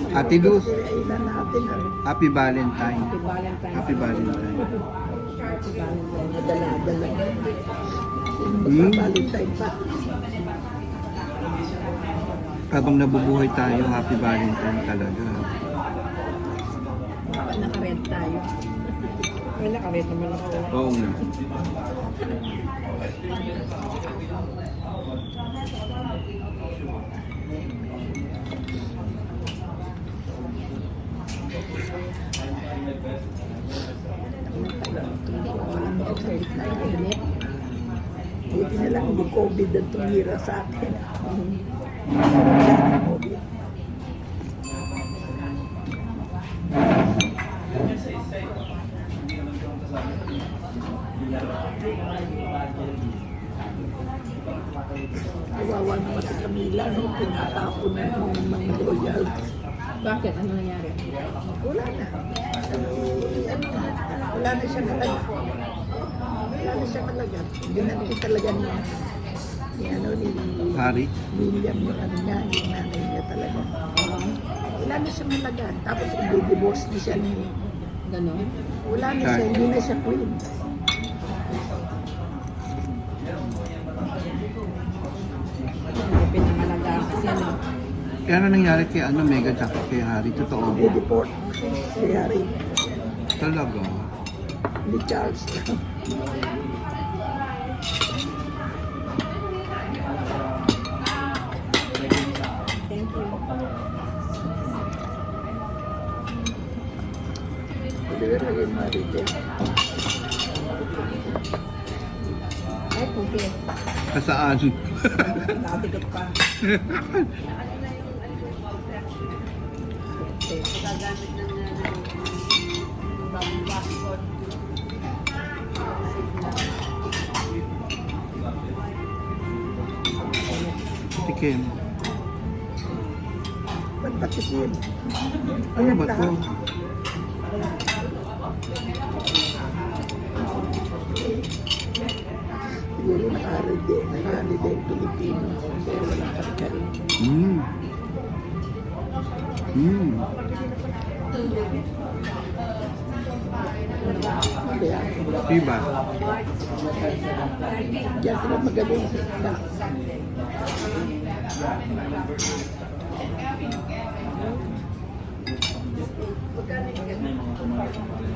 Ate Luz, Ilan natin, ano? Happy Valentine. Happy Valentine's. Happy Valentine. Happy Valentine's. Nadala-dala. Hmm. Valentine pa. Habang nabubuhay tayo, Happy Valentine talaga. Baka naka-red tayo. Well, naka-red naman ako. Oo nga. Walang exercise na init. Buti na lang hindi COVID ang tumira sa atin. COVID. Kawawa naman si Camila, no? Pinatapon na yung mga royals. Bakit? Ano nangyari? Wala na. Wala na siya talaga. Wala na siya talaga. Ginanti talaga niya. Ni Hari? William yung ano niya, yung nanay niya talaga. Wala na siya talaga. Tapos i-divorce niya siya ni... Ganon? Wala na siya, hindi na siya queen. Pinangalagaan kasi ano. Kaya ano nangyari kay Meghan at kay Harry? Totoo. I-deport si Harry, Talaga. ni Charles. Thank you. Hindi ba naging marites? Ay, puti. Kasaan? Nakatikot pa. Tikim. Ba't patikim? Ano ba to? Siguro naka-holiday ang Pilipino. Kaya walang kari-kari. Mm. Mm. Kaya, Diba? diyan sila magaling sa isda.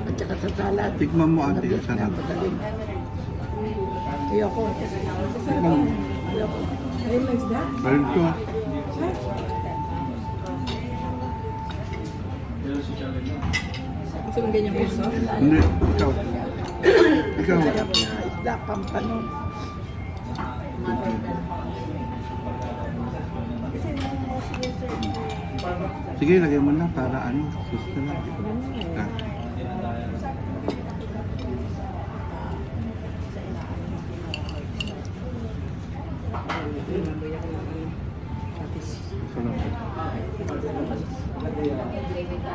At saka sa salad. Tikman mo ate, Mga sarap. magaling. Ayoko. Tikman mo. Ayoko. Ayun lang isda? Ayun to. Gusto mong ganyan puso? Hindi. Ikaw. Ikaw. Sarap na isda, pampano. Sige, lagay mo na para ano. Gusto na. Ah.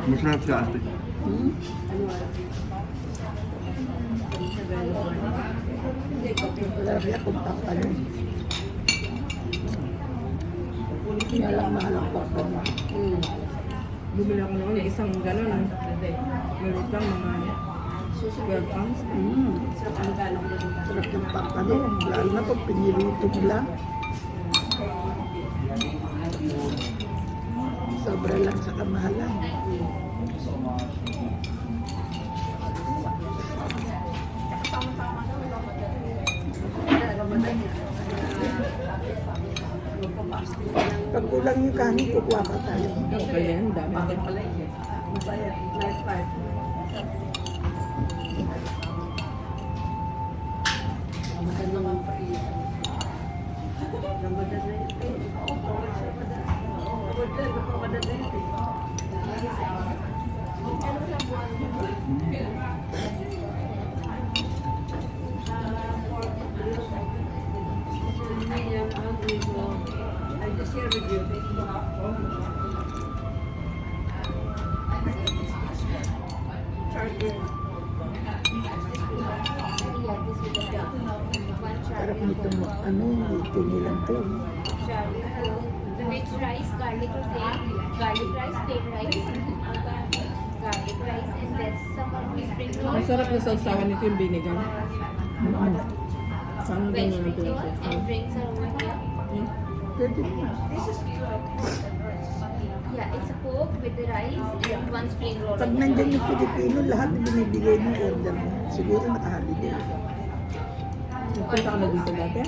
Masarap ka ate. Wala rin akong pampano. Kaya lang mahal ang pampano. Bumili ako noon, isang gano'n. Meron lang mga 12 pounds. Sarap yung pampano. Lalo na pag pinirito mo lang. Sobra lang sa kamahalan. Pag kulang yung kanin, kukuha pa tayo. Okay yan, dami. Charger. sarap nito mo. Ano, ito nilang to. Mixed rice, garlic or plain, garlic rice, plain rice, garlic rice, and there's some of the spring rolls, Masarap na sausawan nito yung vinegar. Sana veg din spring yung roll, and drinks are over here. Pwede mo. Yeah, it's a Coke with the rice and one spring roll. Pag nandyan yung Pilipino, lahat na binibigay mo order mo. Siguro nakahaliday. Punta ka na dito dati?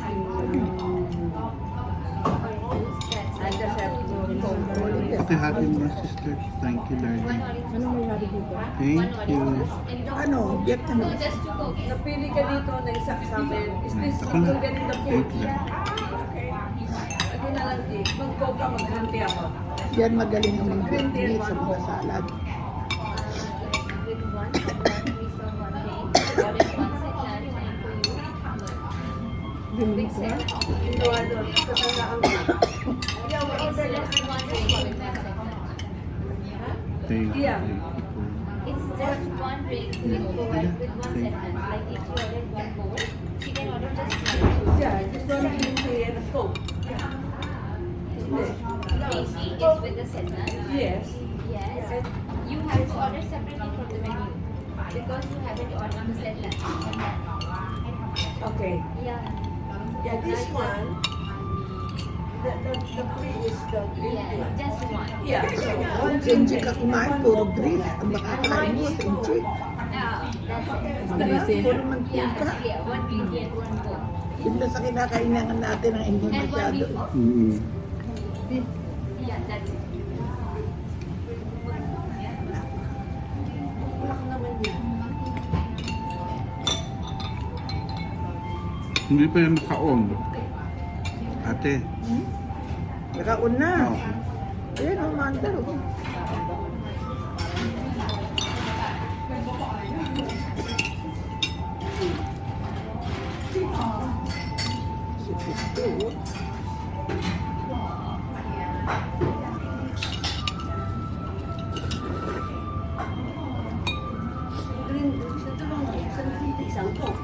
Ate, happy mo na, sister. Thank you, One darling. orange, Ano may hari dito? Thank one you. orange juice, and don't Ano, get no, ano. just two Cokes. Napili ka dito na isa sa amin. Is this Ako na. you're getting the food? Thank you. Lagi na lang di. Mag-coke ka, mag-green tea ako. Yan magaling ang mga Vietnamese sa mga salad. With one, piece of one plate, orange one set lunch, and for you, big set. Ginawa doon. Kasama ang It's just one drink with my set lunch. Thank you. Yeah. It's just one drink with one set lunch. Like if you order one bowl, she can order just one. yeah, just one green tea and a coke. Crazy is with the set lunch. Yes. Yes. You have to order separately from the menu because you haven't ordered the set lunch. Okay. Yeah. Yeah, this one, the free is the green Yes. tea. Just one. Yeah, so one Kenji ka kumain, puro drift. Ang makakain mo, Kenji. That's it. Magrisi. Puro Yeah, mantika. yeah. One green tea and one bowl. Yun na sa kinakailangan natin ang hindi And one masyado. beef. Mm. Yeah, that's it. Hindi pa yung makaon. Ate. Nakaun na. Oh. Ayan, oh, mandar. Oh. Si Pisto, oh. green, ito lang, isang coke.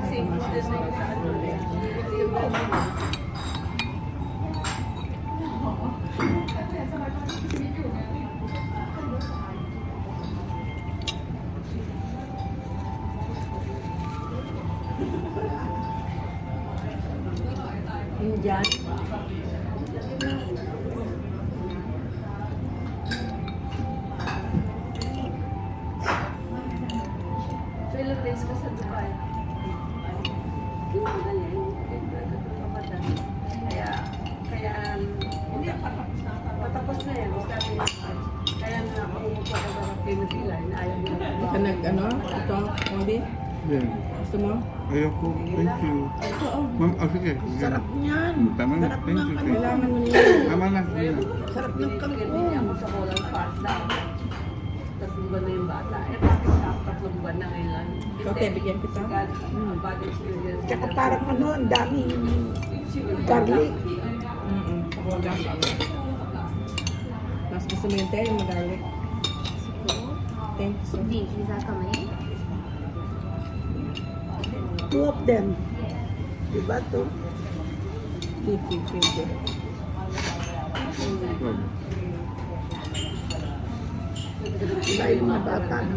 Kasi this na yung sa ano eh. Yung Indian. So ilang days ka sa Dubai? Yung magaling. Kaya, hindi, patapos na yan. Kaya na ako umupo ka sa Pinapila. Ayaw niya. Ka nag, ano? Ito, Modi? Yeah. Gusto mo? Ayoko. Thank you. Ito, oh. Ma'am, oh, sige. Sarap niyan. Tama na. Sarap Thank ng you. ano. Kailangan mo niya. Tama na. Sarap ng Hindi niya ako kangkong. sa Holland Park na. Tatlong buwan na yung bata. Eh, bakit sa tatlong buwan na ngayon? Ikaw, te, bigyan kita. Bad experience. Tsaka parang ano, ang daming garlic. Ako wala. Mas gusto mo yung te, yung magalit. Thank you so much. The pizza coming. Two of them. Diba to? Thank you, thank you. Dahil mga bata. No?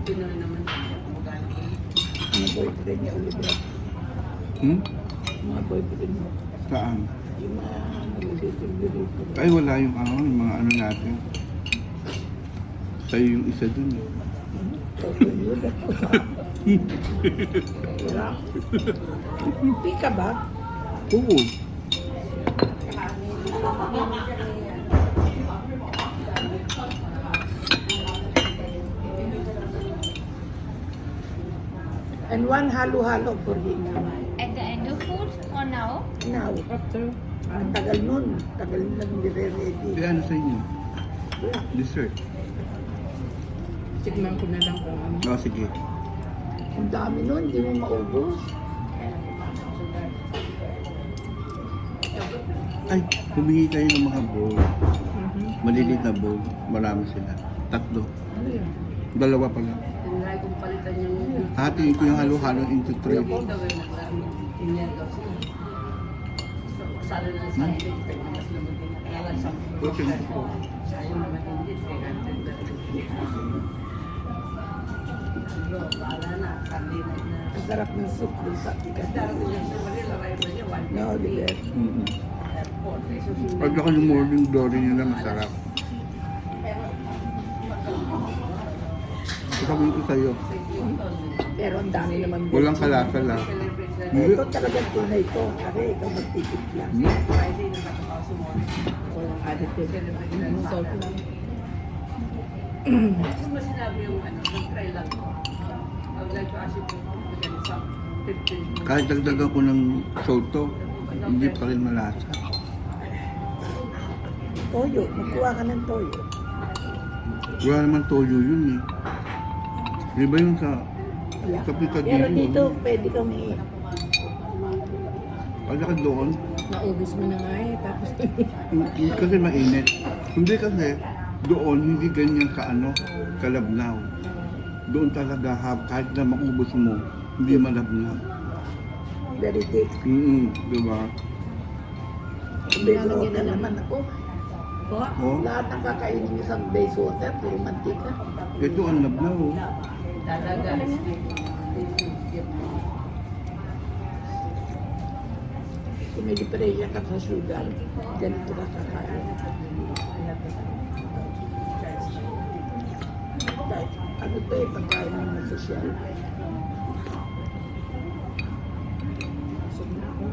Pinoy naman. Mga boyfriend niya ulit. Hmm? Mga boyfriend mo. Saan? Yung mga nalilito-lilito. Ay, wala yung ano, yung mga ano natin. Sa'yo yung isa dun eh. Okay, yun ako. Wala. Pika ba? Oo. And one halo-halo for him. At the end of food or now? Now, After, ang tagal nun. Tagal nang nire-ready. Kaya ano sa inyo? Wala. Dessert. tikman ko na lang kung ano. Oh, sige. Ang dami nun, hindi mo maubos. Ay, humingi kayo ng mga bowl. Mhm. Maliliit na bowl. Marami sila. 3. Ano yun? 2 pala. Tinry kong palitan yung Hatiin ko yung halo-halo into 3. gawin mo lang. Inyan daw siya. So, sana na sa akin, mas lumagin na. Kaya lang sa Okay. sayang naman hindi. Kaya siguro, bahala na. Sunday night na. Ang sarap ng soup dun sa tikat. Darating na sa Manila, arrival niya, 1:50. No, Oliver. Airport. Eh, susunod. Pag ako yung morning glory nila, masarap. Sabihin ko sa'yo, Pero ang dami naman. walang kalasa lang. Ito talagang tunay to. Kasi ikaw magtitip lang. Friday na nakapasok mo. Walang additive. Salt lang. Kung mo sinabi yung ano, nag-try lang ko. I would like to ask you to put some 15 Kahit dagdagan ko ng soto, hindi pa rin malasa. Toyo. Magkuha ka ng toyo. Wala naman toyo yun eh. Di ba yung sa Wala. Picadillo? Pero dito, pwede kang Pag ka doon, Naubos mo na nga eh. Tapos hindi kasi mainit. Hindi kasi doon, hindi ganyan ka ano, kalabnaw. Doon talaga kahit na maubos mo, hindi malabnaw. very thick. Diba? Base water naman ako. Oh, Lahat ng kakainin mo sa base water, puro mantika. ito ang labnaw. Oh. dadagan. Kung may diferensya ka sa sugar, ganito ka kakain. Kahit ano to eh, pagkain mo na sosyal. Busog na ako.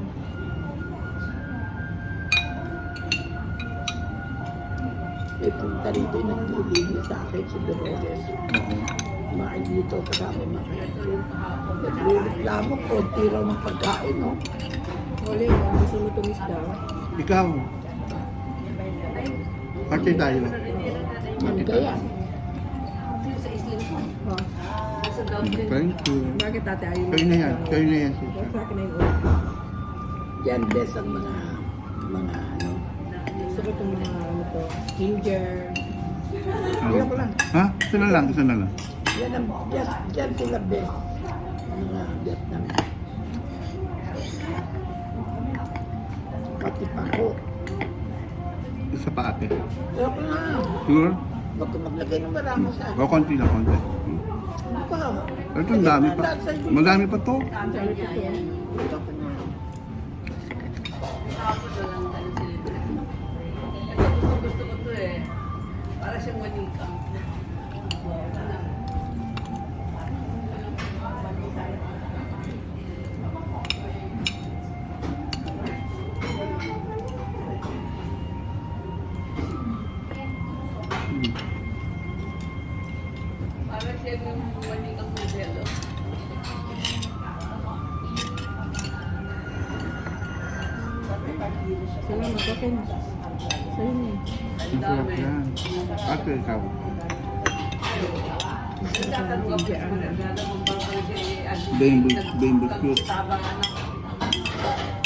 May punta rito yung nagtulili sa akin si Dolores. Oo. Kumain dito kasama mga nagre-reklamo, konti raw ng pagkain, no? Huli, kung gusto mo tumis daw. Ikaw, parte tayo. Mangga yan. Sa islim ko. Oh. Sa Dublin. Thank you. Bakit tate ayaw mo? Kayo na yan. Kayo na yan, Sa sister. akin na yung ulo. Yan best ang mga ano. Gusto ko itong mga ano to, ginger. Ayoko lang. Ha? Isa na lang, isa na lang. Yan ang yan sila best. Mga Vietnam. Pati pa ko. Isa pa ate. Ayoko lang. Sure? Huwag ka maglagay ng marami sa akin. O, konti lang, konti. Ano pa? Ito, ang dami pa. Madami pa to. Sabi ko to. Ito pa na. Tapos na lang tayo sila. Ito gusto ko to eh. Para siyang manika. Para siyang manikang modelo. Salamat, okay na. Sa'yo na eh. Ang sarap yan. Ate, ikaw. Tatanong ako sa kanila na kung bakit siya Bamboo shoot. tabang anak.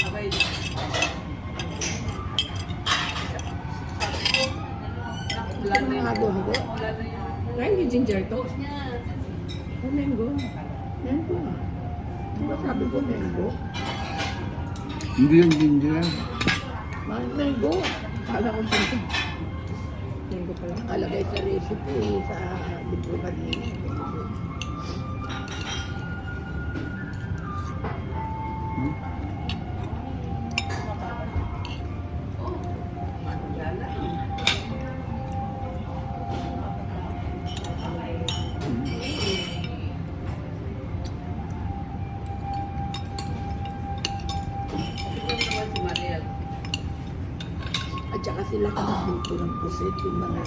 Abay, wala Ito na mga yun. hado-hado. Wala na yun. Kain yung ginger to. Niya. Oh, mango. Mango. Diba sabi ko mango? Hindi yan ginger. Mango. Kala ko ginger. Mango pala. Nakalagay sa recipe sa libro kanina. Hmm? Wala na. Tignan naman si Mariel. At saka sila ka nagluto ng pusit, yung mga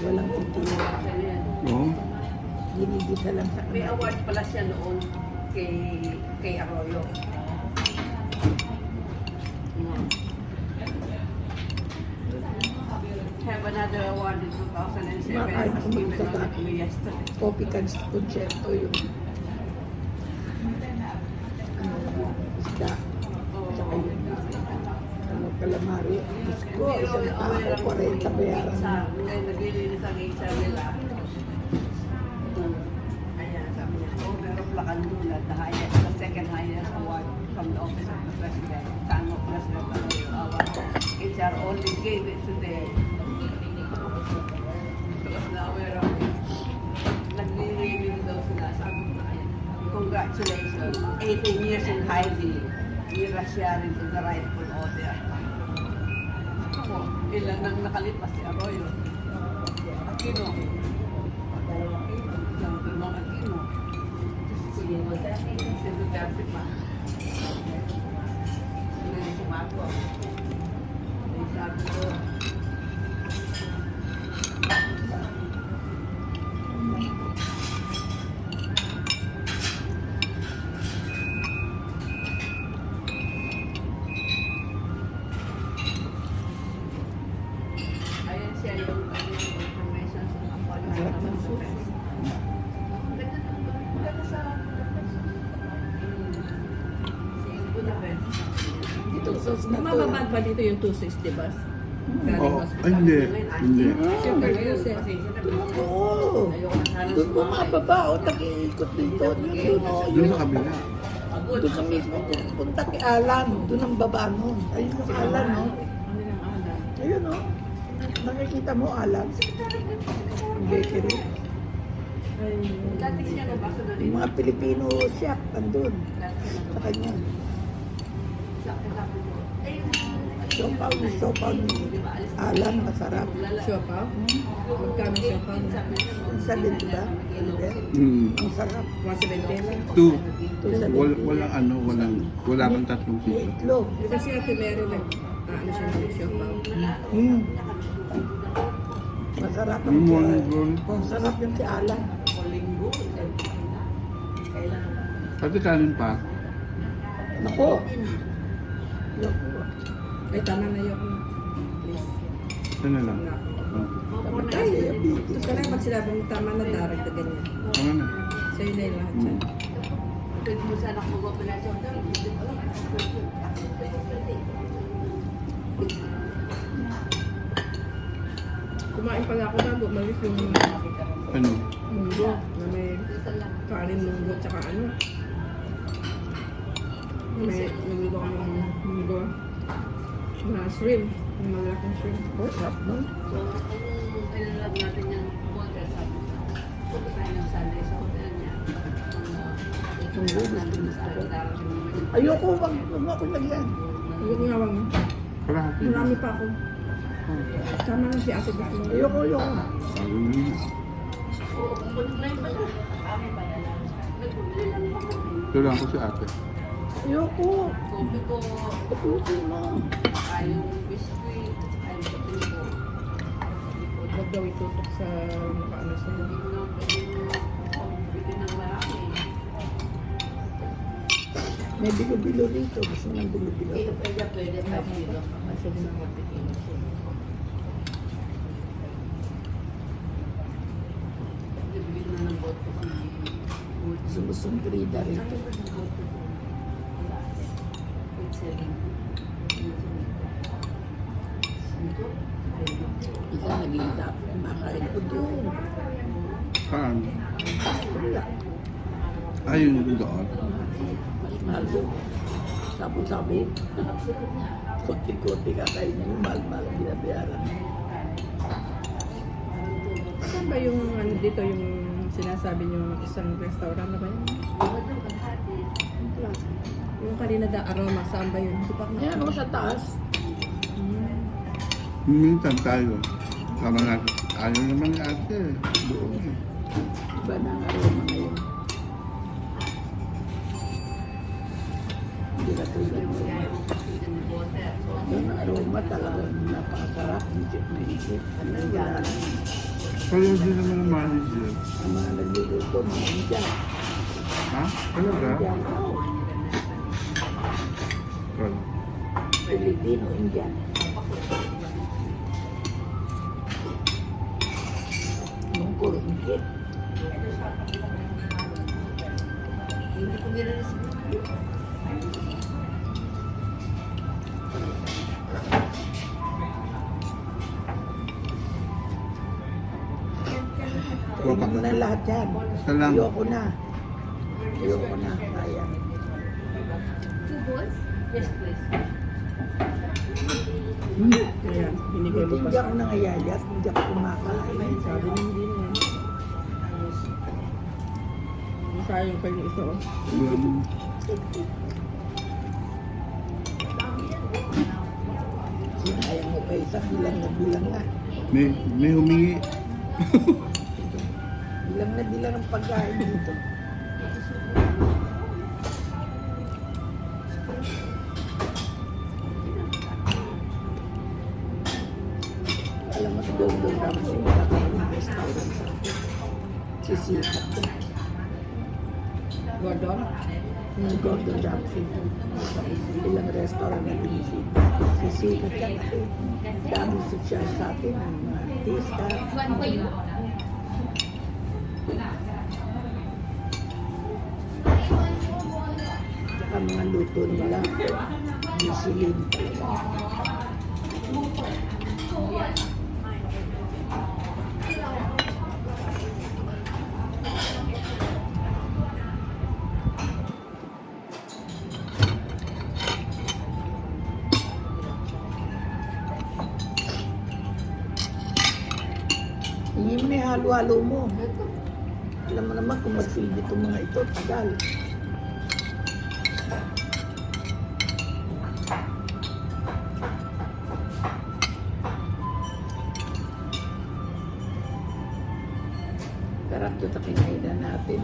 walang itin. Siya na yan. Oo. Ginigisa lang sa May kamay. award pala siya noon kay Arroyo. Have another award in 2007 Kumakain ako given sa on dati. yesterday. Coffee cans concerto yung ano, isda. Saka yung ano, calamari. Diyos ko, isang tao, 40 bayaran na. Ngayon, naglilinis ang HR nila. Ayan, sabi niya, overall Placandula, the second highest award from the office of the president. Tango President of our HR only gave it to them. Because na aware of it. Naglilinis daw sila. Sabi ko, congratulations. 18 years in hiding. Mira siya rin to the rightful owner. Ilan nang nakalipas si Arroyo. Aquino. Yung Pimong Aquino. Si Duterte pa. Ngayon si Marco. Ay sabi ko, ayan siya yung information sa appointment ng defense. Maganda sa si Budapest. Dito sa sos na to. Mababad pa dito yung 260 bus. Galing Oo, hospital. ay, hindi. Hindi. Siyempre, yun, sir. Oo. Doon bumababa o nag-iikot dito. Doon o. Doon sa kabila. Doon sa mismo punta kay Alan. Doon ang baba nun. Ayun yung Alan, no? Ano lang alam? Ayun, no? Nakikita mo, Alan? Ang bakery. Dati siya nabasa na rin. Yung mga Pilipino shop, andun. Sa kanya. Siopaw ni Alan, masarap. Siopaw? Magkano siopaw? Isa din, diba? Ang sarap. 170 lang. Two. Isa din. Walang ano, wala kang tatlong May piso. itlog. Kasi Ate Mary ano siya ng siopaw. Hmm. Masarap ang Yung si mga Alan. girl. Masarap yung si Alan. Pati kanin pa. Nako. Naku. Ay, tama na yun. Please. Ito na lang. Tama na Ay, diabetes. gusto ko lang pag sinabi mo tama na daragdagan niya. Tama na. Sa'yo na yung lahat siya. Pwede mo sana kung mag-operasyon. Kumain pala ako bago, malis yung Ano? munggo na may kanin munggo tsaka ano. May nagluto kami ng munggo na shrimp, yung malaking shrimp. Oh, sarap nun. So, kung kailangan natin yung hotel, sabi ko, punta tayo ng Sunday sa hotel niya. Ang gusto ko. Darating naman. Ayoko, wag ako lagyan. Huwag nga wag. Para Marami pa ako. Sama na si Ate Bukong. Ayoko. Tulang ko si ate. Ayoko. Kopi ko, Tapusin mo. yung biscuit, yung katin ko. Huwag daw itutok sa nakaano sa Hindi mo naman pwede ng marami. May bilo-bilo rito. Gusto ng bilo-bilo. Pwede 5 kilo. Kasi na Bibigyan na ng bot ko si Gusto grida rito. Isa nag-iisap. Makain ko doon. Saan? Wala. Ayun doon. Mas mahal doon. Sabu-sabu. Kunti-kunti kakainin yung mahal-mahal ang binabayaran. Saan ba yung ano dito yung sinasabi niyo isang restaurant na ba yun? Yung kanina da aroma, saan ba yun? Hindi pa ako Ayan o, sa taas. Minsan tayo. Tama na. Ayaw naman ni ate. Doon. Iba na ang aroma ngayon. Hindi na tulad mo. Yung aroma talagang napakasarap. Isip. Ano yan? Kaya din naman ang manager. Ang mga nagluluto, mga Indian. Ha? Talaga? Indian. Oh, Kala. Filipino, Indian. Mungkol, ingkit. Hindi ko nila Kunin mo na lahat yan. Salamat. Ayoko na. Ayoko na. Sayang. 2 bowls? Yes, please. Kaya, binigay mo Buti pa hindi sa ako nangayayat. Hindi ako kumakain. Sabi niya hindi na. Sayang pa yung isa. Oh. Sinayang mo pa isang bilang na bilang na. May humingi. Bilang na bilang ang pagkain dito. Alam mo, si Gordon Ramsay, nakakain ng restaurant sa sisikat ko. Gordon? Si Gordon Ramsay. Sa ilang restaurant na binisita. Sisikat yan kasi dami sosyal sa atin ng mga artista. One for you. Tsaka mga luto nila. Michelin talaga. Hindi mo na yung halo-halo mo. Alam mo naman kung mag-feed itong mga ito, tagal. Sarap ito sa kinainan natin.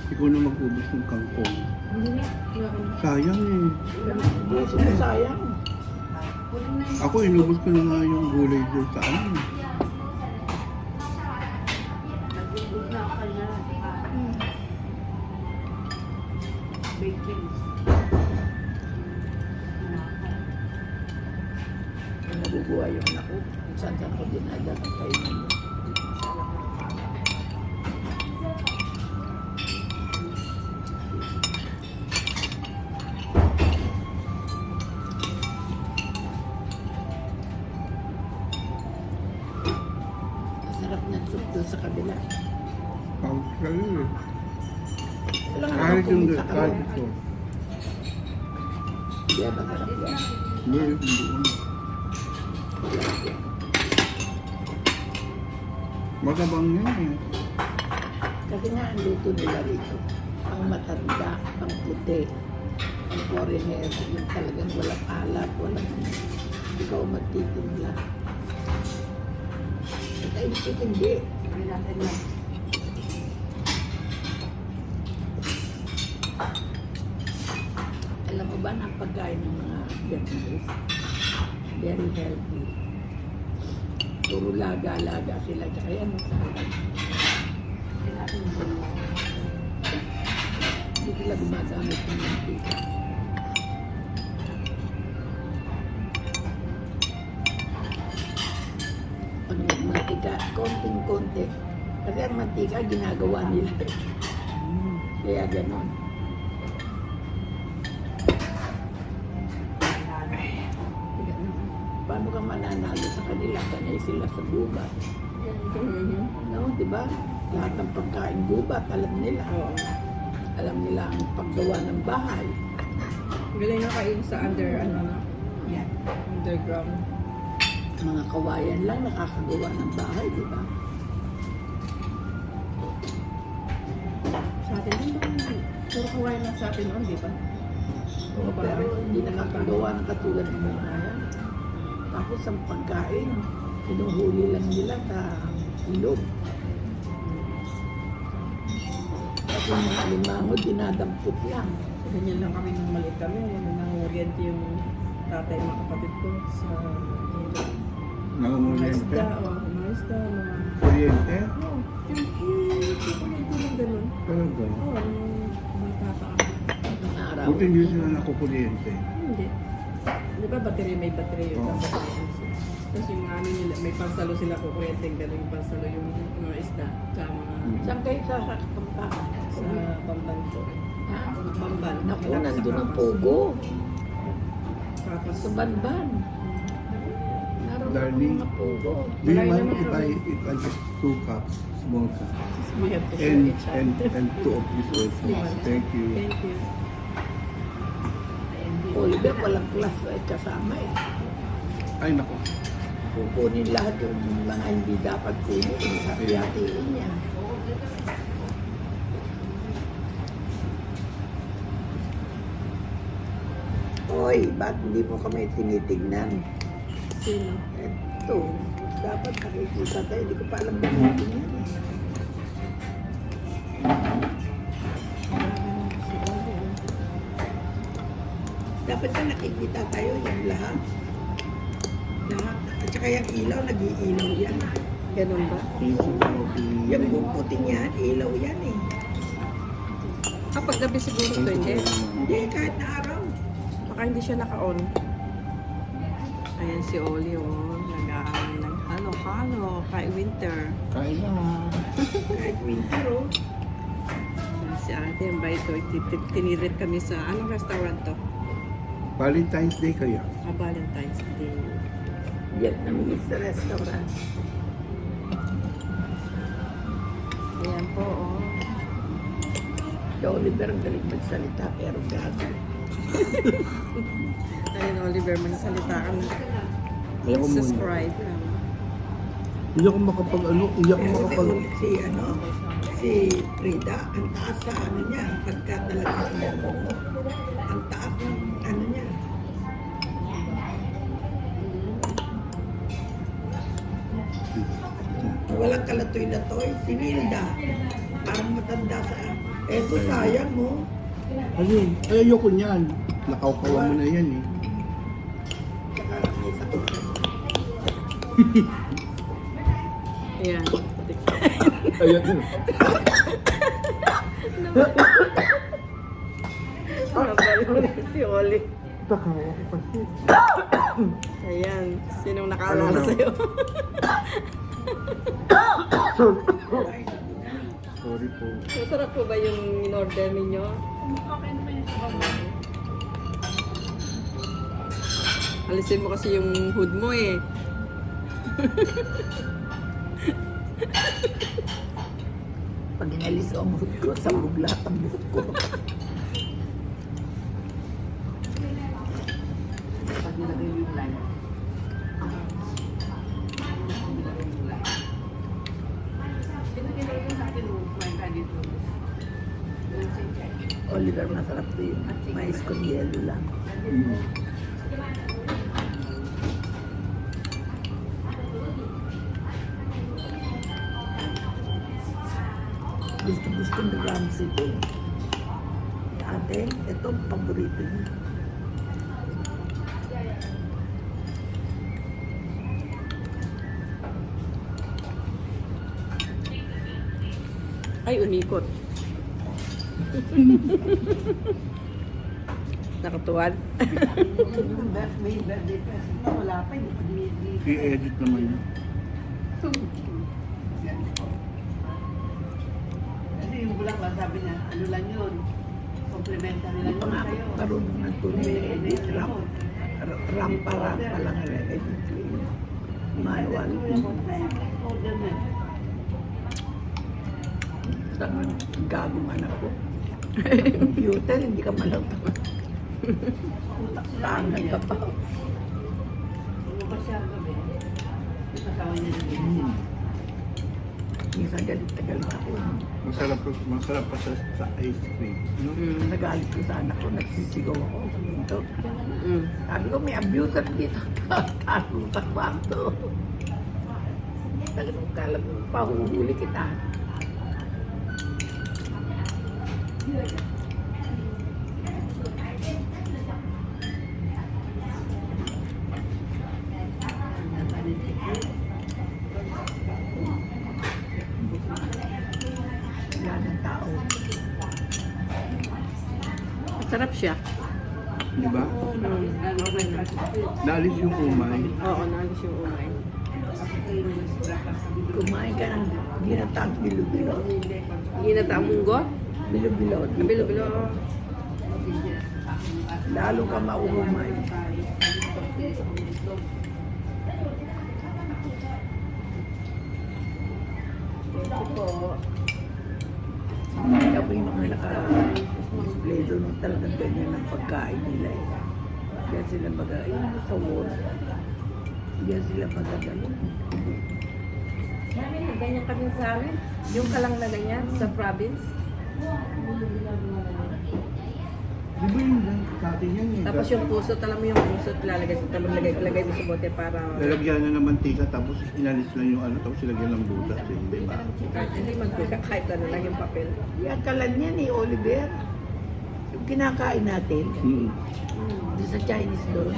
Ikaw na mag-ubos ng kangkong. Hindi na. Wala ka na. Sayang eh. Buso mo sayang. Ako inubos ko na nga yung gulay doon sa ano. Nag-iubos na ako na. Baked beans. Nabubuhay yung anak ko. Saan ko dinadala kayo nyo. Masarap na soup doon sa kabila. Pawag kayo eh. Wala nga Kahit yung pumunta ka kahit ron. ito. Hindi, masarap yan. Hindi. Matabang yan eh. Kasi nga ang luto nila rito, ang matanda, ang puti, ang foreigner, yung talagang walang alat, walang ikaw magtitimla. At ay hindi. Ay, natin lang. Alam mo ba na ang pagkain ng mga Vietnamese? Very healthy. Puro laga-laga sila. Tsaka yan, masarap. Hindi sila gumagamit ng mantika. Pag mantika, konting-konti. Kasi ang mantika, ginagawa nila. Kaya ganon. Paano ka mananalo sa kanila? Sanay sila sa gubat. No, di ba? Lahat ng pagkain gubat, alam nila. Oo. Alam nila ang paggawa ng bahay. Galing na kayo sa underground. Mga kawayan lang nakakagawa ng bahay, di ba? Sa atin din ba? Puro kawain lang sa atin noon, di ba? Oo, pero hindi nakakagawa ng katulad ng mga yan. Tapos ang pagkain, hinuhuli lang nila sa ilog. At yung mga alimango, dinadampot lang. Ganyan lang kami nung maliit kami. Nang-oriente yung tatay mga kapatid ko sa mga Nangunguryente. isda. Mga isda, mga... Kuryente? Oo, yung kukuliente lang ganun. Talaga. Oo, yung bata pa kami. Ang araw. Buti hindi sila nakukuryente. Hindi. Di ba may battery yung Oo. Tapos yung ano nila, may pansalo sila kukuryente. Ganun yung pansalo yung mga isda. Tsaka mga Saan kayo sa Kapampa? sa Bamban po. Ha? Bamban. Naku, nandun ang pugo. Tapos Sa Banban. darling. Mga pugo. Do you Wala mind naman if I get 2 cups, small cups? We have to share And, each and, other. and 2 of this also. Thank you. Thank you. Oliver, walang class ay kasama eh. Ay, nako. Kukunin lahat yung mga hindi dapat kunin. Hati-hatiin niya. Hoy, ba't hindi mo kami tinitignan? Sino? Ito, dapat nakikita tayo. Hindi ko pa alam ba natin yan eh. Dapat na nakikita tayo yung lahat. Lahat. At saka yung ilaw, nag-iilaw yan. Ganun ba? Yung bumputin yan, ilaw yan eh. Kapag gabi siguro to, hindi. Hindi, kahit na araw. Baka hindi siya naka-on. Ayan si Oli, oh. Nag-halo-halo kay Winter. Kain na. Kahit winter oh. Ayan si ate, yung bait ko. Tinirit kami sa, anong restaurant to? Valentine's Day kaya? Valentine's Day. Vietnamese restaurant. Ayan po, oh. Si Oliver ang galing magsalita pero gago. Ayun, Oliver, magsalita ka na. Ayaw ko muna. Subscribe ka. Hindi ako makapag ano, hindi ako makapag... Si Frida, ang taas sa ano niya, pagka talaga ang taas ng ano niya. Walang kalatoy na toy, si Wilda. Parang matanda sa... Eto, sayang mo. Ayun, ay ayoko niyan. Nakaukawa mo na yan eh. Saka may sakit ka. Ayan. Ayan. Si Oli. Takawa ko kasi. Ayan. Sinong nakaalala sa'yo? Sorry po. Masarap po ba yung in-order ninyo? Alisin mo kasi yung hood mo eh. Pag inalis ko ang buhok ko, sabog lahat ang buhok ko. Pag nilagay mo yung line. Pinagilagay mo sa akin, kumain ka dito. Oliver, masarap to yun. Mais con yelo lang. Gusto ng Rams ito. Ate, ito ang paborito niya. Ay, umikot. Nakatuwad. May birthday present na, wala pa, hindi pa dinidili. I-edit naman yun. Kasi yung Bulacan, sabi niya, ano lang yun, complimentary lang Hindi pa yun nga ako sa'yo. marunong ng tunay na edit. Rampa lang ang edit ko yun. Manual. Order na. Ang gagong anak ko. Computer, hindi ka malawta. Tangan ka pa. Lumabas siya ang gabi. Yung kasama niya ng bilis. Minsan galit na galit ako. Masarap pa sa ice cream. No? Nagalit ko sa anak ko, nagsisigaw ako. Ito. Mm. Sabi ko, may abuser dito. Tago sa kwarto. Sabi ko, kala mo, pahuhuli kita. Wala ng tao. Masarap siya. Di ba? Okay na. Naalis yung umay. Oo, naalis yung umay. Kumain ka ng ginataang bilo-bilo. Ginata munggo? Bilo-bilo. dito. Bilo-bilo. Lalo ka maumay. Thank you po. Kaya yung mga naka-display doon talagang ganyan ang pagkain nila eh. Kaya sila mag-ayun sa wall. Kaya sila magagaling. Namin, ganyan kami sa amin. Yung kalang na ganyan sa province. Di ba yun lang sa atin yan eh? Tapos yung puso, alam mo yung puso, lalagay sa talong, lagay mo sa bote para... Lalagyan na ng mantika tapos inalis lang yung ano tapos ilagyan ng butas eh, di ba? Hindi magbuka, kahit ano lang yung papel. Yan kalan yan eh, Oliver. Yung kinakain natin, Mm. doon sa Chinese doon,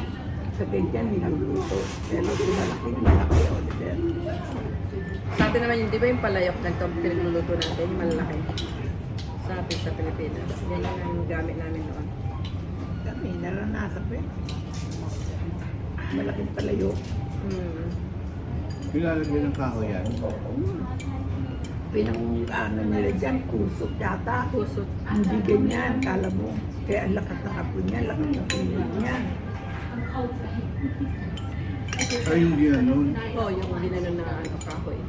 sa ganyan niluluto. Pero malaki, Oliver. Sa atin naman yun, di ba yung palayok ganito pinagluluto natin, yung malalaki? Sa atin sa Pilipinas. Yan yung gamit namin noon. Kami, naranasan ko yan. Malaking palayo. Nilalagyan ng kahoy yan. Pinang-ano nila dyan, kusok yata. Puso. Hindi ganyan, kala mo. Kaya ang lakas ng apo niya, lakas ng pinig niya. Ay, yung ginanon. Oo, yung ginanon na ano, kahoy.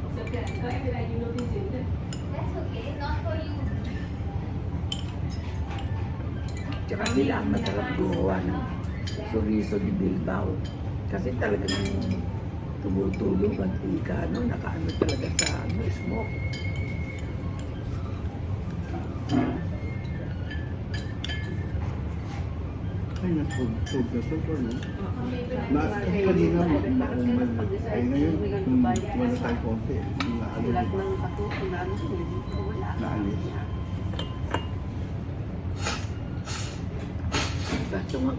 Tsaka sila ang masarap gumawa ng chorizo de Bilbao. Kasi talagang tumutulong ang tika, no? Nakaano talaga sa ano, smoke. Ay, nasog na to, no? Kasi kanina, mauman. Ay, ngayon, kung wala tayo konti, naalis. Lahat ng ako, kung ano, wala. Naalis.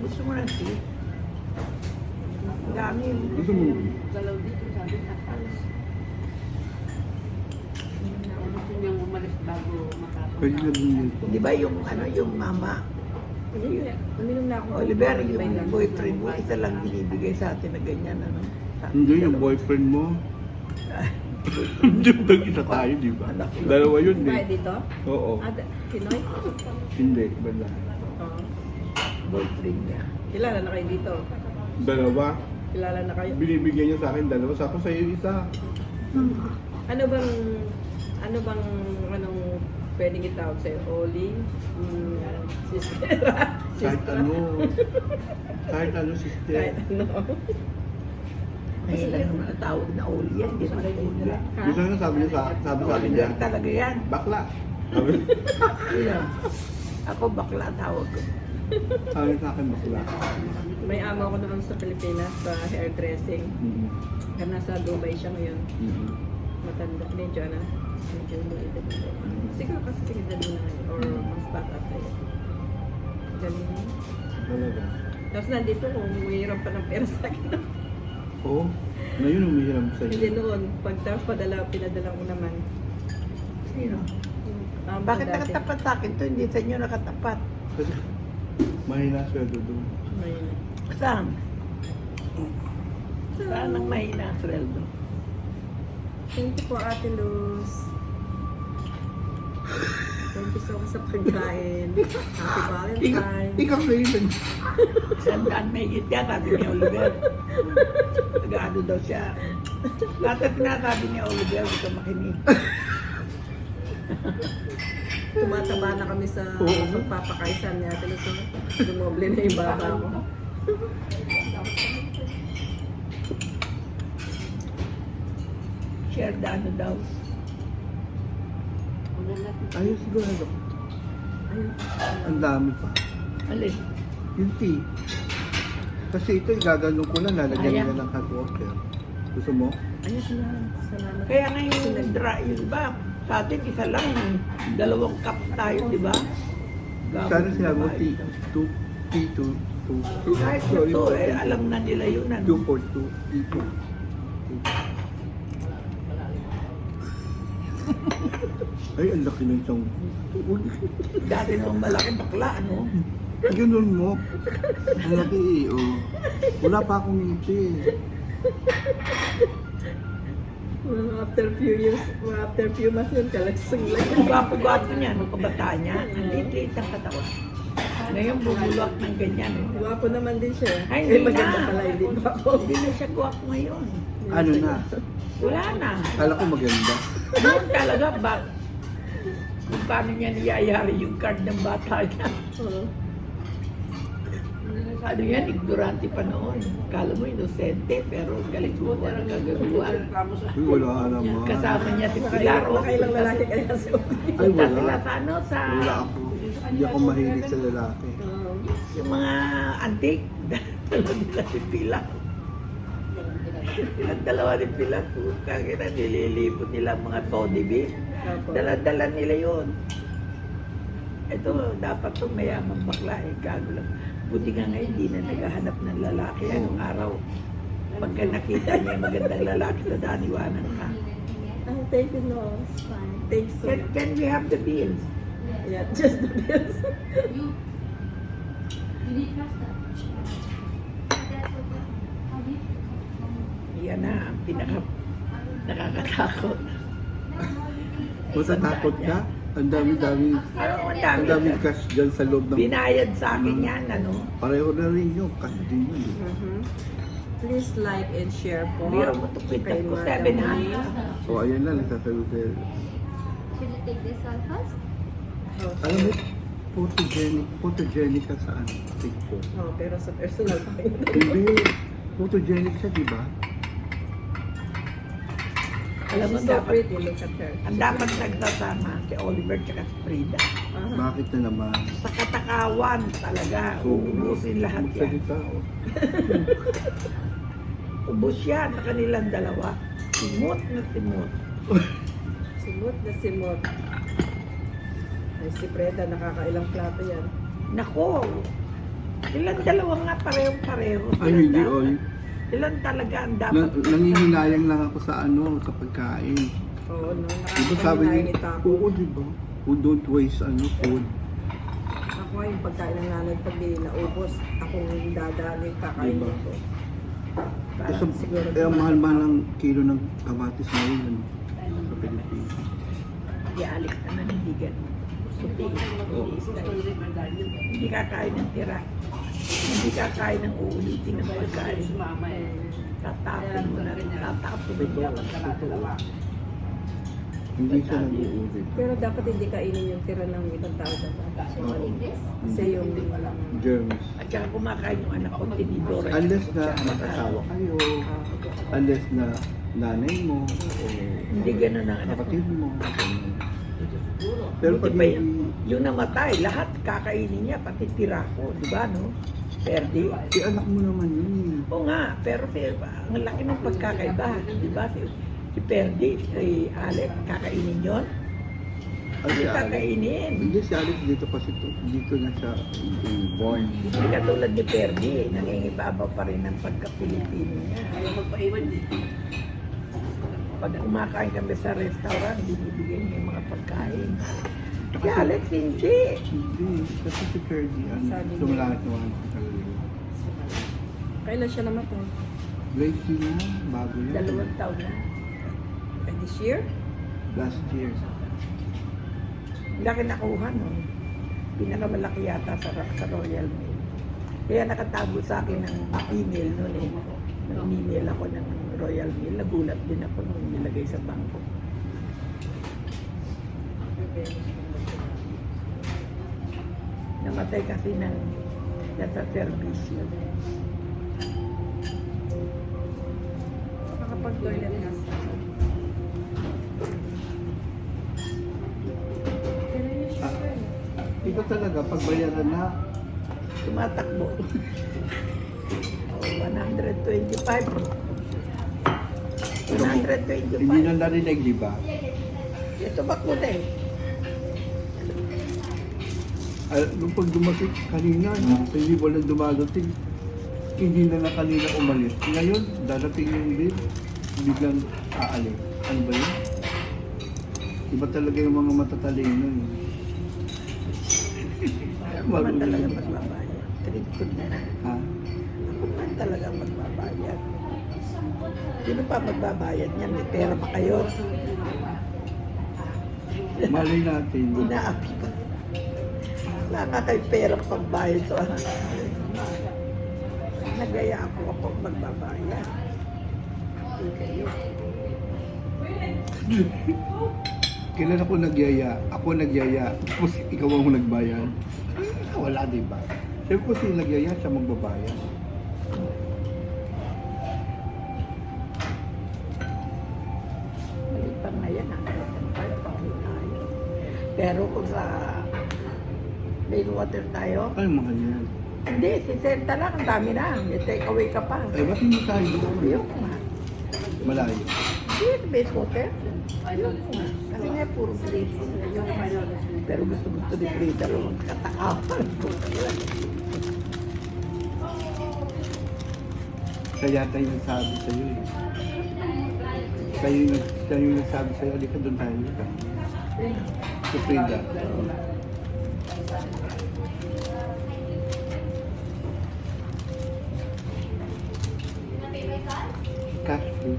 Gusto mo ng tea? Ang dami. Gusto mo, Dalaw dito, sabi tapas. Gusto niyang umalis bago matapos. pwede na bumili. Di ba yung ano, yung mama? Uminom na ako. Oliver, yung boyfriend mo, isa lang binibigay sa atin na ganyan, ano? Hindi, yung boyfriend mo. Hindi mo isa tayo, di ba? Dalawa yun, Ba, eh. dito? Oo. Pinoy? Hindi, bala. Oo. Boyfriend niya. Kilala na kayo dito. Dalawa. Kilala na kayo. Binibigyan niya sa akin dalawa. Sa sa'yo isa. Ano bang anong pwedeng itawag sa'yo? Oli? Sister? Kahit ano. Kahit ano, sister. Kahit ano. Ngayon lang naman ang tawag na Oli yan, di ba? Oli yan. Gusto na sabi niya sabi sa akin niya. Oliver talaga yan. Bakla. Sabi, Yeah. Ako bakla tawag ko. sabi sa akin bakla. May amo ko naman sa Pilipinas sa hairdressing. Mm-hmm. Kaya nasa Dubai siya ngayon. Mm-hmm. Matanda. Medyo na. Medyo maliit. Siguro kasi sige dyan mo na ngayon. Or mas bata sa'yo. Galing mo. Talaga. Tapos nandito kung mayroon pa ng pera sa akin. Oo. Ngayon umihiram sa'yo. Hindi noon. Pag tapos pinadala ko naman. Sino? Yung amo ko Bakit dati. nakatapat sa akin to? Hindi sa inyo nakatapat. Kasi mahina sweldo doon. Ayun. Saan? Saan ang mahina ang sweldo? Thank you po, Ate Luz. Thank you so much sa pagkain. Happy Valentine. Ikaw ngayon. Sandaan may higit yan, sabi ni Oliver. Nag-ano daw siya. Lahat na sinasabi ni Oliver, ito makinig. Tumataba na kami sa Oo. pagpapakaisan ni Ate Luz. Dumoble na yung baba ko. Share the ano daw. Ayos sigurado. Ayun. Ang dami pa. Alin? Yung tea. Kasi ito, gaganon ko lang, lalagyan Ayan. nila ng hot water. Gusto mo? Ayun sila. Salamat. Kaya ngayon dry yun ba? Sa atin isa lang, 2 cup tayo, di ba? Sana sinabi mo tea. Tea to. Kahit Sorry ito, po. alam na nila yun. Ano? 2 for 2. Tea to. Ay, ang laki ng isang tuon. Dati nung malaki bakla, ano? Ganun mo. Ang laki eh, oh. Wala pa akong ngiti eh. After few months yun, kalagsang lang. Ang gwapo-gwapo niya, nung kabataan niya, ang liit-liit ang katawan. Ngayon bumulak ng ganyan. Eh. Gwapo naman din siya. Ay, Eh, hindi maganda na. pala, hindi gwapo. Hindi na siya gwapo ngayon. Ano na? Wala na. Kala ko maganda. Noon talaga ba? Kung paano niya niyayari yung card ng bata niya. Ano yan, ignorante pa noon. Kala mo inosente, pero galing mo ang gagagawa. Reklamo sa Uy, wala naman. Kasama niya si Pilar. Nakailang lalaki kaya sa Ay, wala. Sila sa ano, sa Wala ako. Hindi ako mahilig sa lalaki. yung mga antik. Dalawa nila si Pilar. Silang dalawa ni Pilar. Kagina nililipot nila ang mga Tony B. Dala-dala nila yun. Ito, dapat to mayamang bakla eh. Gago lang. Buti nga ngayon, hindi na naghahanap ng lalaki. Anong araw, pagka nakita niya yung magandang lalaki, tadaniwanan ka. Oh, thank you, no. It's fine. Thanks so much. Can we have the bills? Yeah, just the bills. You need pasta. That's okay. How do you? Yan na, ang pinaka nakakatakot. Matatakot ka? Ang dami-dami. Ano, ang Ang dami. daming cash dyan sa loob ng... Binayad sa akin yan, ano? Pareho na rin yun. Cash din yun. Please like and share po. Biro mo ito, kwenta Kay ko, Madam 700. Lee. So, ayan na, nagsasabi sa'yo. Should you take this one first? Alam mo, photogenic ka sa ano, TikTok. Oh, pero sa personal pa Hindi, photogenic siya, di ba? Alam mo, She's so dapat, pretty. Look at her. ang dapat nagsasama si Oliver tsaka si Frida. Bakit na naman? Sa katakawan talaga, uubusin lahat yan. Magsalita, oh. Ubus yan sa kanilang dalawa. Simot na simot. Simot na simot. Ay, si Freda, nakakailang plato yan. Nako, silang dalawa nga parehong-pareho. Ay, Silang hindi, dapat- oy. Silang talaga ang dapat. Nangihinayang lang ako sa ano, sa pagkain. Oo, no? Di ba sabi Nakakahinayin niya, ni Taco. oo, di ba? Who don't waste ano, food. Ako yung pagkain ng nanay pag di naubos, akong dadali, kakain Diba? ko. Kasi siguro eh, ang mahal-mahal ng kilo ng kamatis ngayon ano, sa Pilipinas. Si Alex naman hindi ganun. Puti, hindi style. Hindi kakain ng tira. Hindi kakain ng uulitin ng pagkain. mama eh. Tatapin mo na rin. Tatapin mo na. Hindi siya nag-uulit. Pero dapat hindi kainin yung tira ng ibang tao dapat. Should you take this? Kasi yung walang... Germs. At saka kumakain yung anak ko, tinidora. Unless na mag-asawa kayo, unless na nanay mo, o Hindi ganun ang anak ko. kapatid mo. Pero pag Buti pa yun. hindi, Yung namatay, lahat kakainin niya, pati tira ko. Di ba, no? Perdi. si anak mo naman yun Oo nga, pero ang laki ng pagkakaiba. Di ba? Si Perdi, si Alex, kakainin yon. Hindi Alex. kakainin. Hindi si Alex dito kasi dito na siya born. Hindi katulad ni Perdi, nangingibabaw pa rin ng pagka-Pilipino niya. Ayaw magpaiwan eh. Pag kumakain kami sa restaurant, binibigyan niya yung mga pagkain. Si Alex, hindi. Hindi, kasi si Fergie, Sabi niya. sumalakit naman sa kaluluwa. Kailan siya namatay? Grade 2 na, bago yan. 2 taon na. Ay, this year? Last year. Laki nakuha nun. Pinakamalaki yata sa Royal Mail. Kaya nakatago sa akin ng email nun eh. Nang email ako ng Royal Mail, nagulat din ako nung nilagay sa bangko. Namatay kasi ng nasa servisyo. Makakapag-toilet na siya. Ito talaga, pagbayaran na, Tumatakbo. 125. hindi na narinig, di ba? Ito ba ko eh. Nung pag dumating kanina, hindi walang dumadating. Hindi na kanina umalis. Ngayon, dadating yung bill, biglang aalis. Ano ba yun? Iba talaga yung mga matatalino eh. Ako man talaga magbabayad. Treat ko na. Ha? Ako man talaga magbabayad. Sino pa magbabayad niyan? May pera pa kayo. Malay natin. Inaapi pa. Wala nga kayo pera pagbayad sa nagaya ako kapag magbabayad. Hindi kayo. Kailan ako nagyaya? Ako nagyaya. Tapos ikaw ang nagbayad. Wala, di ba? Siyempre kung sino nagyaya, siya magbabayad. Mali pa nga yan, pero kung sa main water tayo, Ay, mahal yan. hindi, 60 lang, ang dami na. May take away ka pa. Eh, ba't hindi tayo doon? Yung nga. Malayo. Hindi, base water. Yung nga. Kasi nga, puro place. Pero gusto ni Frida lang katakapan ko. Siya yata yung nagsabi sa'yo eh. Siya yung nagsabi sa'yo, alika doon tayo. Alika. Sa Frida. Cash flow.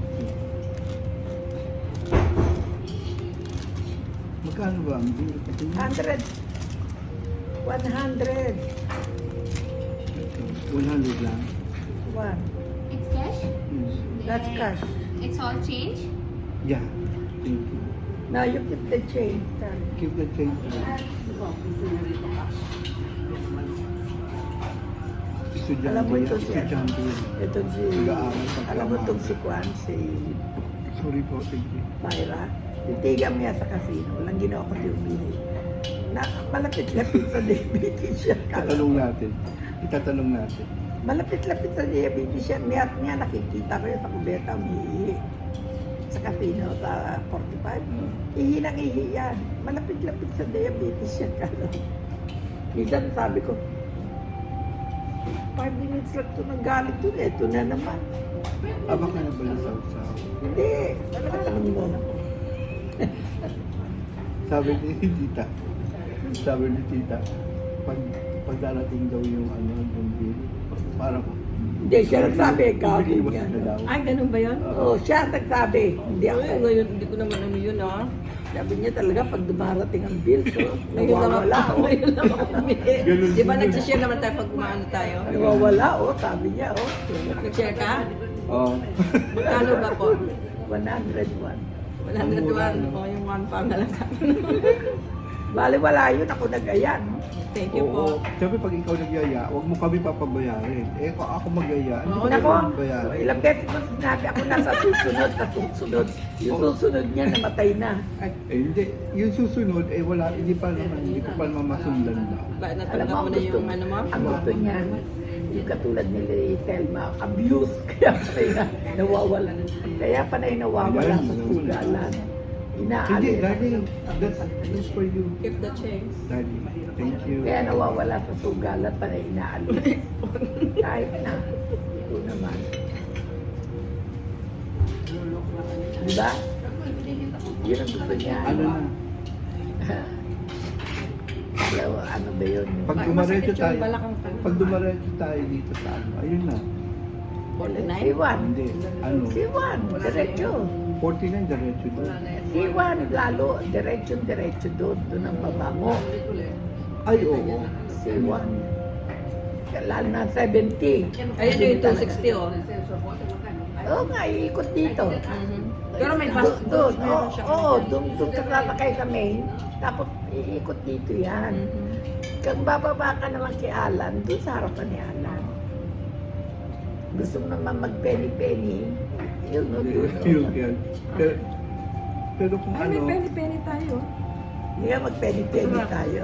Magkano ba ang bill? 100. 100. 100 lang. One. It's cash? Yes. That's cash. It's all change? Yeah. Thank you. Now you keep the change. Keep the change. Estudyante Alam mo yan. ito siya. Estudyante yan. Ito si... Nag-aaral pa Alam mo tama. itong si Juan, si Sorry po, thank you. Myra. Titigan niya sa casino. Walang ginawa ko yung bihi. Na, malapit-lapit sa diabetes siya. Itatanong natin. Itatanong natin. Malapit-lapit sa diabetes siya. Niya nakikita ko yun sa kubeta, umiihi. Sa casino, sa 45. Ihi nang ihi yan. Malapit-lapit sa diabetes siya. Kala. Minsan sabi ko, 5 minutes lang ito ng galit dun. Ito na naman. Aba ka na ba sa Hindi. Talagang mo na. Sabi ni tita. Sabi ni tita. Pag darating daw yung yung bill. Parang Hindi, siya nagsabi. Gagawin Bibili niya. mo daw. Ay, ganun ba yun? Oo, siya nagsabi. Hindi ako. Ay, ngayon, hindi ko naman ano yun, ah. Sabi niya talaga, pag dumarating ang bill, so, Ngayon lang nawawala. ako. Ngayon lang ako humihi. Ganun Di ba din. nagsishare naman tayo pag kumaano tayo? Nawawala, sabi niya, Nag-share ka? Oo. Magkano ba po? 101. 101. O, yung one pound na lang sa akin. Bali, wala yun, ako nag-ayan. Thank you Oo. po. Siyempre pag ikaw nagyaya, huwag mo kami papabayarin. Eh, kung ako magyaya, Oo, hindi ko Nako, bayarin. ilang beses mo sinabi ako nasa susunod. Yung susunod niya, namatay na. Eh, hindi. Yung susunod, eh wala, hindi ko pa naman masundan daw. Ba, Alam natanggap mo, mo na yung ano mo? ang gusto niya, yung katulad ni Telma, abuse. Kaya panay na nawawala. Kaya panay nawawala sa sugalan. Hindi, Inaalis. Daddy, that's for you. Keep the change. Daddy, thank you. Kaya nawawala sa sugalan, panay inaalis. Kahit na. Ito naman. Diba? Yun ang gusto niya. Ano na? Ano ba yun? Pag Ay, dumaretso masakit yung tayo, balakang ko. pag dumaretso tayo dito sa ano, ayun na. 49? Si Juan. Hindi, ano, Si Juan, diretso. 49 diretso doon. Si Juan, lalo, diretso doon. Doon ang mabango. Ay, oo. Si Juan. Lalo na 70. Ayun yung 260, oh. Oo nga, iikot dito. Mhm. Pero may bus Doon, meron siya. doon ka sasakay sa main. Tapos iikot dito yan. Mhm. Kung bababa ka naman kay Alan, doon sa harapan ni Alan. Gusto mo naman mag-penny-penny, yun o doon. Yun, yan. Pero kung Ay, may ano, penny-penny tayo. Hindi ka mag-penny-penny tayo.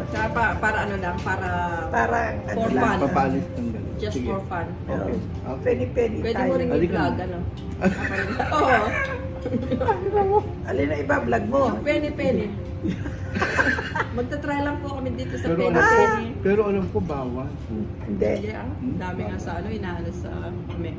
Para ano lang, para Para ano For lang. fun. papalis ng gano'n. just Sige. for fun. Okay. Oo. Penny-penny Pwede tayo. mo rin Halika i-vlog, na. ano? Oo. Alin na iba-vlog mo? Yung penny-penny. Magta-try lang po kami dito sa Pero alam ko, penny-penny. pero alam ko bawal. Hindi. Hindi ah. Dami nga sa ano, inaano sa kami.